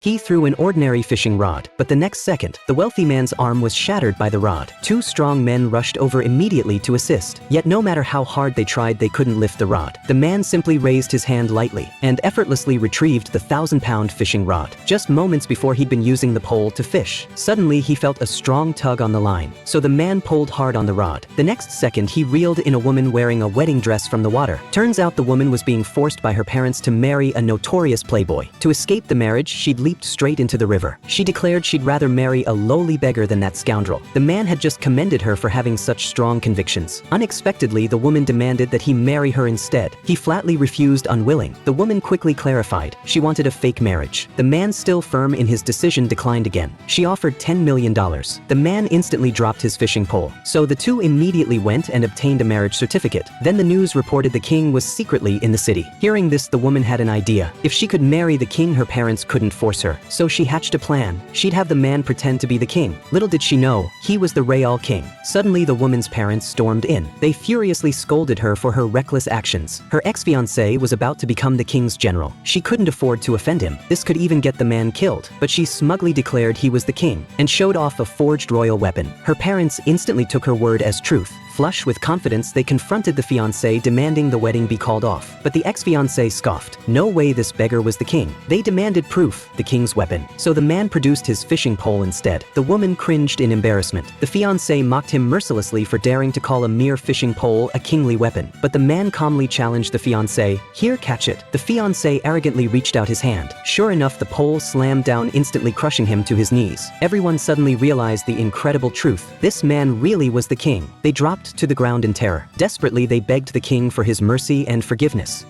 He threw an ordinary fishing rod, but the next second, the wealthy man's arm was shattered by the rod. Two strong men rushed over immediately to assist, yet no matter how hard they tried, they couldn't lift the rod. The man simply raised his hand lightly and effortlessly retrieved the 1,000-pound fishing rod. Just moments before he'd been using the pole to fish, suddenly he felt a strong tug on the line, so the man pulled hard on the rod. The next second, he reeled in a woman wearing a wedding dress from the water. Turns out the woman was being forced by her parents to marry a notorious playboy. To escape the marriage, she'd leaped straight into the river. She declared she'd rather marry a lowly beggar than that scoundrel. The man had just commended her for having such strong convictions. Unexpectedly, the woman demanded that he marry her instead. He flatly refused, unwilling. The woman quickly clarified she wanted a fake marriage. The man, still firm in his decision, declined again. She offered $10 million. The man instantly dropped his fishing pole, so the two immediately went and obtained a marriage certificate. Then the news reported the king was secretly in the city. Hearing this, the woman had an idea. If she could marry the king, her parents couldn't force her. So she hatched a plan. She'd have the man pretend to be the king. Little did she know, he was the real king. Suddenly, the woman's parents stormed in. They furiously scolded her for her reckless actions. Her ex-fiancé was about to become the king's general. She couldn't afford to offend him. This could even get the man killed. But she smugly declared he was the king and showed off a forged royal weapon. Her parents instantly took her word as truth. Flush with confidence, they confronted the fiancé, demanding the wedding be called off. But the ex-fiancé scoffed. No way, this beggar was the king. They demanded proof, the king's weapon. So the man produced his fishing pole instead. The woman cringed in embarrassment. The fiancé mocked him mercilessly for daring to call a mere fishing pole a kingly weapon. But the man calmly challenged the fiancé, "Here, catch it." The fiancé arrogantly reached out his hand. Sure enough, the pole slammed down, instantly crushing him to his knees. Everyone suddenly realized the incredible truth. This man really was the king. They dropped to the ground in terror. Desperately, they begged the king for his mercy and forgiveness.